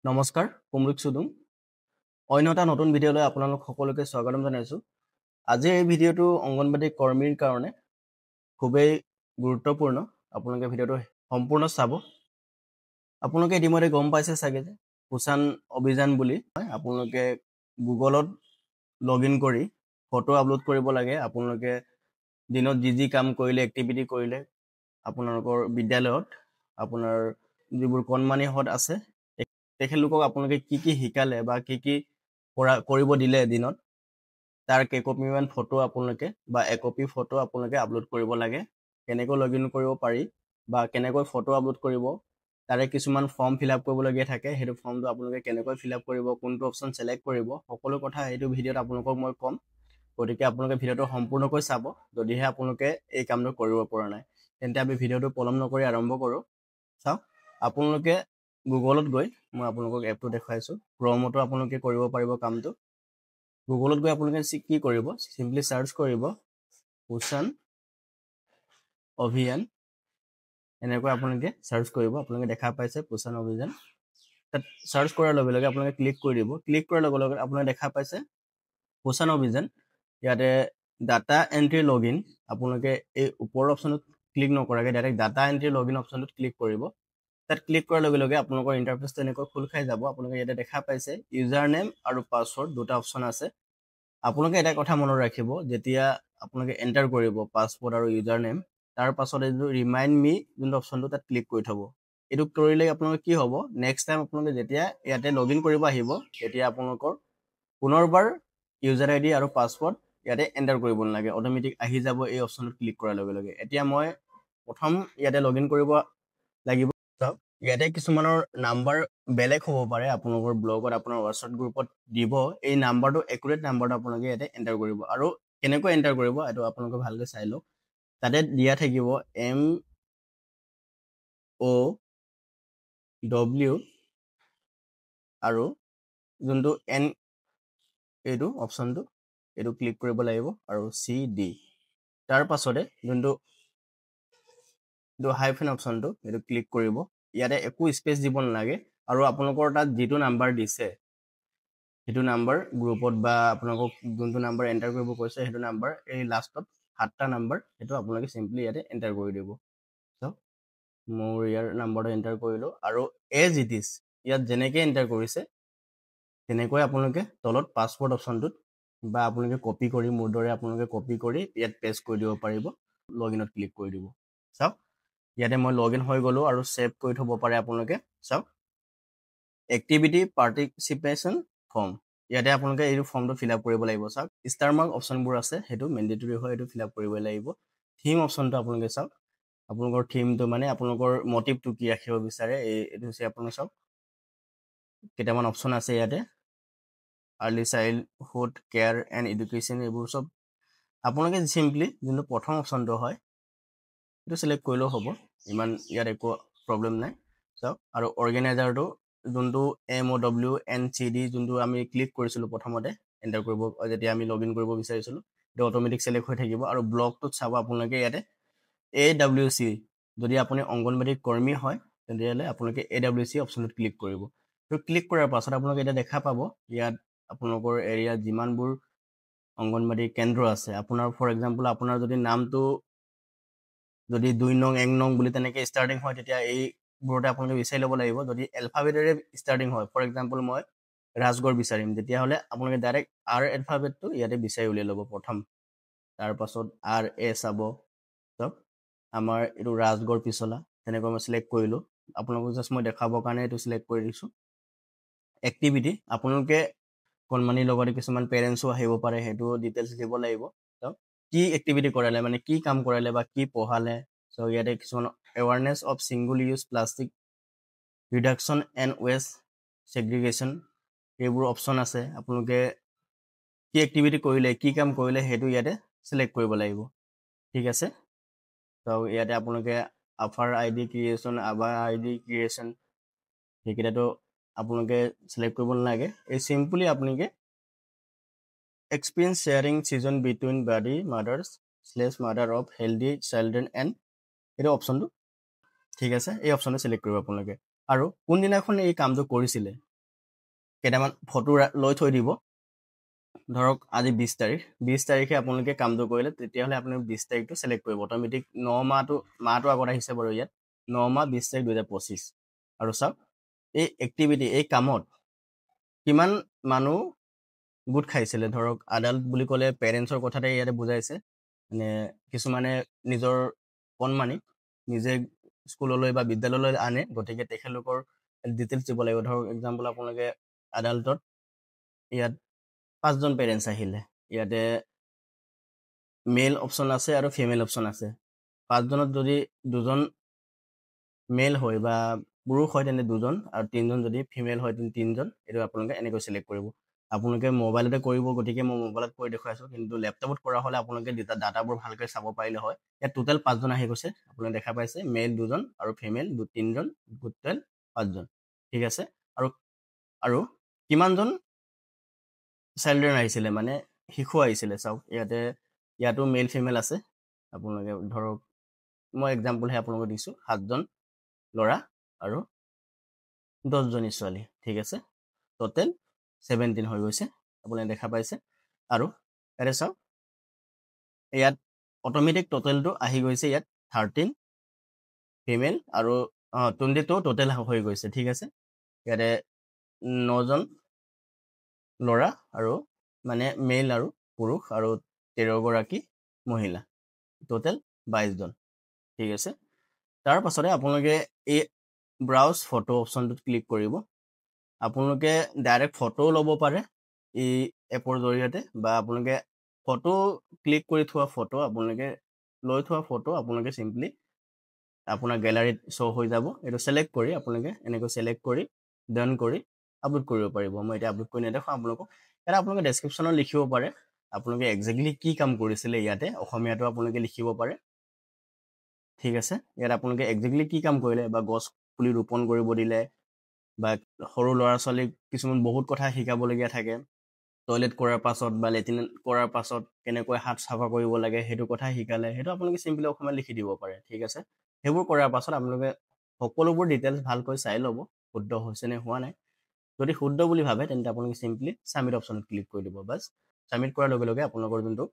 নমস্কাৰ কুমৰুক চুদুম অন্য এটা নতুন ভিডিঅ'লৈ আপোনালোক সকলোকে স্বাগতম জনাইছোঁ আজিৰ এই ভিডিঅ'টো অংগনবাদী কৰ্মীৰ কাৰণে খুবেই গুৰুত্বপূৰ্ণ আপোনালোকে ভিডিঅ'টো সম্পূৰ্ণ চাব আপোনালোকে ইতিমধ্যে গম পাইছে চাগে যে পোষণ অভিযান বুলি আপোনালোকে গুগলত লগইন কৰি ফটো আপলোড কৰিব লাগে আপোনালোকে দিনত যি কাম কৰিলে এক্টিভিটি কৰিলে আপোনালোকৰ বিদ্যালয়ত আপোনাৰ যিবোৰ কণমানি হত আছে তেখেতলোকক আপোনালোকে কি শিকালে বা কি কৰিব দিলে দিনত তাৰ কেইকপিমান ফটো আপোনালোকে বা একপি ফটো আপোনালোকে আপলোড কৰিব লাগে কেনেকৈ লগইন কৰিব পাৰি বা কেনেকৈ ফটো আপলোড কৰিব তাৰে কিছুমান ফৰ্ম ফিল আপ কৰিবলগীয়া থাকে সেইটো ফৰ্মটো আপোনালোকে কেনেকৈ ফিল আপ কৰিব কোনটো অপশ্যন সিলেক্ট কৰিব সকলো কথা এইটো ভিডিঅ'ত আপোনালোকক মই ক'ম গতিকে আপোনালোকে ভিডিঅ'টো সম্পূৰ্ণকৈ চাব যদিহে আপোনালোকে এই কামটো কৰিব পৰা নাই তেন্তে আমি ভিডিঅ'টো পলম নকৰি আৰম্ভ কৰোঁ চাওক আপোনালোকে গুগলত গৈ মই আপোনালোকক এপটো দেখাইছোঁ ক্ৰমতো আপোনালোকে কৰিব পাৰিব কামটো গুগলত গৈ আপোনালোকে কি কৰিব সিম্পলি সাৰ্চ কৰিব পোষণ অভিযান এনেকৈ আপোনালোকে সাৰ্চ কৰিব আপোনালোকে দেখা পাইছে পোষণ অভিযান তাত সাৰ্চ কৰাৰ লগে লগে আপোনালোকে ক্লিক কৰি দিব ক্লিক কৰাৰ লগে লগে আপোনালোকে দেখা পাইছে পোষণ অভিযান ইয়াতে ডাটা এন্ট্ৰি লগইন আপোনালোকে এই ওপৰৰ অপশ্যনত ক্লিক নকৰাকৈ ডাইৰেক্ট ডাটা এন্ট্ৰি লগইন অপশ্যনটোত ক্লিক কৰিব তাত ক্লিক কৰাৰ লগে লগে আপোনালোকৰ ইন্টাৰফেচটো এনেকৈ খোল খাই যাব আপোনালোকে ইয়াতে দেখা পাইছে ইউজাৰ নেম আৰু পাছৱৰ্ড দুটা অপশ্যন আছে আপোনালোকে এটা কথা মনত ৰাখিব যেতিয়া আপোনালোকে এন্টাৰ কৰিব পাছৱৰ্ড আৰু ইউজাৰ নেম তাৰ পাছত এই ৰিমাইণ্ড মি যোনটো অপশ্যনটো তাত ক্লিক কৰি থব এইটো কৰিলে আপোনালোকে কি হ'ব নেক্সট টাইম আপোনালোকে যেতিয়া ইয়াতে লগইন কৰিব আহিব তেতিয়া আপোনালোকৰ পুনৰবাৰ ইউজাৰ আইডি আৰু পাছৱৰ্ড ইয়াতে এন্টাৰ কৰিব নালাগে অটোমেটিক আহি যাব এই অপশ্যনটোত ক্লিক কৰাৰ লগে লগে এতিয়া মই প্ৰথম ইয়াতে লগইন কৰিব লাগিব ইয়াতে কিছুমানৰ নাম্বাৰ বেলেগ হ'ব পাৰে আপোনালোকৰ ব্লগত আপোনাৰ হোৱাটছআপ গ্ৰুপত দিব এই নাম্বাৰটো একুৰেট নাম্বাৰটো আপোনালোকে ইয়াতে এন্টাৰ কৰিব আৰু কেনেকৈ এন্টাৰ কৰিব এইটো আপোনালোকে ভালকৈ চাই লওক তাতে দিয়া থাকিব MOW আৰু যোনটো N এইটো অপশ্যনটো এইটো ক্লিক কৰিব লাগিব আৰু CD তাৰ পাছতে যোনটো হাইফেন অপশ্যনটো এইটো ক্লিক কৰিব ইয়াতে একো স্পেচ দিব নালাগে আৰু আপোনালোকৰ তাত যিটো নাম্বাৰ দিছে সেইটো নাম্বাৰ গ্ৰুপত বা আপোনালোকক যোনটো নাম্বাৰ এন্টাৰ কৰিব কৈছে সেইটো নাম্বাৰ এই লাষ্টত 7টা নাম্বাৰ সেইটো আপোনালোকে সিম্পলি ইয়াতে এন্টাৰ কৰি দিব মোৰ ইয়াৰ নাম্বাৰটো এন্টাৰ কৰিলো আৰু এজ ইট ইজ ইয়াত যেনেকৈ এন্টাৰ কৰিছে তেনেকৈ আপোনালোকে তলত পাছৱৰ্ড অপশ্যনটোত বা আপোনালোকে কপি কৰি মোৰ দৰে আপোনালোকে কপি কৰি ইয়াত পেষ্ট কৰি দিব পাৰিব লগইনত ক্লিক কৰি দিব চাওক ইয়াতে মই লগইন হৈ গ'লো আৰু সেভ কৰি থব পাৰে আপোনালোকে চাওক এক্টিভিটি পাৰ্টিচিপেশ্যন ফৰ্ম ইয়াতে আপোনালোকে এই ফৰ্মটো ফিল আপ কৰিব লাগিব চাওক ষ্টাৰ মাৰ্ক অপশ্যনবোৰ আছে সেইটো মেণ্ডেটৰী হয় এইটো ফিল আপ কৰিব লাগিব থিম অপশ্যনটো আপোনালোকে চাওক আপোনালোকৰ থিমটো মানে আপোনালোকৰ মটিভটো কি ৰাখিব বিচাৰে এইটো হৈছে আপোনালোকে চাওক কেইটামান অপশ্যন আছে ইয়াতে early childhood care and education এইবোৰ চব আপোনালোকে চিম্পলি যোনটো প্ৰথম অপশ্যনটো হয় এইটো চিলেক্ট কৰিলেও হ'ব ইমান ইয়াত একো প্ৰব্লেম নাই চাওক আৰু অৰ্গেনাইজাৰটো যোনটো MOWNCD যোনটো আমি ক্লিক কৰিছিলোঁ প্ৰথমতে এণ্টাৰ কৰিব যেতিয়া আমি লগইন কৰিব বিচাৰিছিলোঁ এইটো অট'মেটিক চিলেক্ট হৈ থাকিব আৰু ব্লকটোত চাব আপোনালোকে ইয়াতে AWC যদি আপুনি অংগনবাদী কৰ্মী হয় তেতিয়াহ'লে আপোনালোকে AWC অপশ্যনটোত ক্লিক কৰিব তো ক্লিক কৰাৰ পাছত আপোনালোকে এতিয়া দেখা পাব ইয়াত আপোনালোকৰ এৰিয়াত যিমানবোৰ অংগনবাদী কেন্দ্ৰ আছে আপোনাৰ ফৰ এক্সাম্পল আপোনাৰ যদি নামটো যদি 2 নং 1 নং বুলি তেনেকৈ ষ্টাৰ্টিং হয় তেতিয়া এইবোৰতে আপোনালোকে বিচাৰি ল'ব লাগিব যদি এলফাবেটেৰে ষ্টাৰ্টিং হয় ফৰ এক্সাম্পল মই ৰাজগড় বিচাৰিম তেতিয়াহ'লে আপোনালোকে ডাইৰেক্ট R এলফাবেটটো ইয়াতে বিচাৰি উলিয়াই ল'ব প্ৰথম তাৰপাছত RA চাব চাওক আমাৰ এইটো ৰাজগড় পিছলা তেনেকৈ মই চিলেক্ট কৰিলোঁ আপোনালোকক জাষ্ট মই দেখাবৰ কাৰণে এইটো চিলেক্ট কৰি দিছোঁ এক্টিভিটি আপোনালোকে কণমানিৰ লগতে কিছুমান পেৰেণ্টছো আহিব পাৰে সেইটো ডিটেইলছ দিব লাগিব কি এক্টিভিটি কৰালে মানে কি কাম কৰালে বা কি পঢ়ালে চ' ইয়াতে কিছুমান awareness of single use plastic reduction and waste segregation এইবোৰ অপশ্যন আছে আপোনালোকে কি এক্টিভিটি কৰিলে কি কাম কৰিলে সেইটো ইয়াতে চিলেক্ট কৰিব লাগিব ঠিক আছে ত' ইয়াতে আপোনালোকে আফাৰ ID ক্ৰিয়েশ্যন আবাৰ ID ক্ৰিয়েশ্যন সেইকেইটাতো আপোনালোকে চিলেক্ট কৰিব নালাগে এই চিম্পলি আপোনালোকে experience sharing session between buddy mother of healthy children and এইটো অপশ্যনটো ঠিক আছে এই অপশ্যনটো চিলেক্ট কৰিব আপোনালোকে আৰু কোনদিনাখন এই কামটো কৰিছিলে কেইটামান ফটো লৈ থৈ দিব। ধৰক আজি 20 তাৰিখ, 20 তাৰিখে আপোনালোকে কামটো কৰিলে, তেতিয়াহ'লে আপুনি 20 তাৰিখটো চিলেক্ট কৰিব। অট'মেটিক 9 মাহটো আগত আহিছে বাৰু ইয়াত 9 মাহ 20 তাৰিখ 2025। আৰু চাওক এই এক্টিভিটি, এই কামত কিমান মানুহ গোট খাইছিলে। ধৰক আডাল্ট বুলি ক'লে পেৰেণ্টছৰ কথাতে ইয়াতে বুজাইছে, মানে কিছুমানে নিজৰ কণমানিক নিজে স্কুললৈ বা বিদ্যালয়লৈ আনে, গতিকে তেখেতলোকৰ ডিটেইলছ দিব লাগিব। ধৰক এক্সাম্পল আপোনালোকে আডাল্টত ইয়াত 5জন পেৰেণ্টছ আহিলে, ইয়াতে মেল অপশ্যন আছে আৰু ফিমেল অপশ্যন আছে। 5জনত যদি 2জন মেল হয় বা পুৰুষ হয় তেন্তে 2জন, আৰু 3জন যদি ফিমেল হয় তেন্তে 3জন। এইটো আপোনালোকে এনেকৈ চিলেক্ট কৰিব। আপোনালোকে মোবাইলতে কৰিব, গতিকে মই মোবাইলত কৰি দেখুৱাইছোঁ, কিন্তু লেপটপত কৰা হ'লে আপোনালোকে ডাটাবোৰ ভালকৈ চাব পাৰিলে হয়। ইয়াত টোটেল 5জন আহি গৈছে, আপোনালোকে দেখা পাইছে, মেল 2জন আৰু ফিমেল 3জন, টোটেল 5জন। ঠিক আছে। আৰু কিমানজন চিলড্ৰেন আহিছিলে, মানে শিশু আহিছিলে। চাওক ইয়াতো মেল ফিমেল আছে। আপোনালোকে ধৰক মই এক্সাম্পলহে আপোনালোকক দিছোঁ, 7জন ল'ৰা আৰু 10জনী ছোৱালী। ঠিক আছে, টোটেল 17 হৈ গৈছে, আপুনি দেখা পাইছে। আৰু ইয়াতে চাওক, ইয়াত অট'মেটিক টোটেলটো আহি গৈছে, ইয়াত 13 ফিমেল আৰু 22 টোটেল হৈ গৈছে। ঠিক আছে, ইয়াতে 9জন ল'ৰা আৰু মানে মেল আৰু পুৰুষ, আৰু 13গৰাকী মহিলা, টোটেল 22জন। ঠিক আছে। তাৰ পাছতে আপোনালোকে এই ব্ৰাউজ ফটো অপশ্যনটোত ক্লিক কৰিব। আপোনালোকে ডাইৰেক্ট ফটোও ল'ব পাৰে এই এপৰ জৰিয়তে, বা আপোনালোকে ফটো ক্লিক কৰি থোৱা ফটো, আপোনালোকে লৈ থোৱা ফটো আপোনালোকে চিম্পলি আপোনাৰ গেলাৰীত শ্ব' হৈ যাব। এইটো চিলেক্ট কৰি আপোনালোকে এনেকৈ চিলেক্ট কৰি ডান কৰি আপলোড কৰিব পাৰিব। মই এতিয়া আপলোড কৰি নেদেখাওঁ আপোনালোকক। ইয়াত আপোনালোকে ডেছক্ৰিপশ্যনত লিখিব পাৰে আপোনালোকে একজেক্টলি কি কাম কৰিছিলে। ইয়াতে অসমীয়াটো আপোনালোকে লিখিব পাৰে। ঠিক আছে, ইয়াত আপোনালোকে একজেক্টলি কি কাম কৰিলে, বা গছ পুলি ৰোপণ কৰিব দিলে, বা সৰু ল'ৰা ছোৱালীক কিছুমান বহুত কথা শিকাবলগীয়া থাকে। টয়লেট কৰাৰ পাছত বা লেট্ৰিন কৰাৰ পাছত কেনেকৈ হাত চাফা কৰিব লাগে, সেইটো কথা শিকালে, সেইটো আপোনালোকে চিম্পলি অসমীয়াত লিখি দিব পাৰে। ঠিক আছে, সেইবোৰ কৰাৰ পাছত আপোনালোকে সকলোবোৰ ডিটেইলছ ভালকৈ চাই ল'ব, শুদ্ধ হৈছে নে হোৱা নাই। যদি শুদ্ধ বুলি ভাবে তেন্তে আপোনালোকে চিম্পলি ছাবমিট অপশ্যনত ক্লিক কৰি দিব। বাছ ছাবমিট কৰাৰ লগে লগে আপোনালোকৰ যোনটো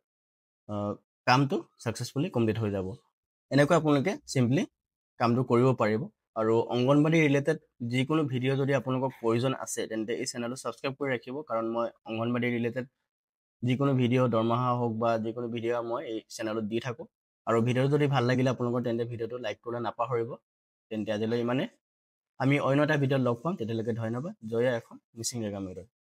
কামটো ছাকচেছফুলি কমপ্লিট হৈ যাব। এনেকৈ আপোনালোকে চিম্পলি কামটো কৰিব পাৰিব। আৰু অংগনবাড়ী ৰিলেটেড যিকোনো ভিডিঅ' যদি আপোনালোকক প্ৰয়োজন আছে তেন্তে এই চেনেলটো ছাবস্ক্ৰাইব কৰি ৰাখিব, কাৰণ মই অংগনবাড়ী ৰিলেটেড যিকোনো ভিডিঅ' দৰমহা হওক বা যিকোনো ভিডিঅ' মই এই চেনেলত দি থাকোঁ। আৰু ভিডিঅ'টো যদি ভাল লাগিলে আপোনালোকৰ তেন্তে ভিডিঅ'টো লাইক কৰিবলৈ নাপাহৰিব। তেন্তে আজিলৈ ইমানে, আমি অন্য এটা ভিডিঅ'ত লগ পাম। তেতিয়ালৈকে ধন্যবাদ। জয় আই অসম, মিচিং ৰেগা মেডৰ।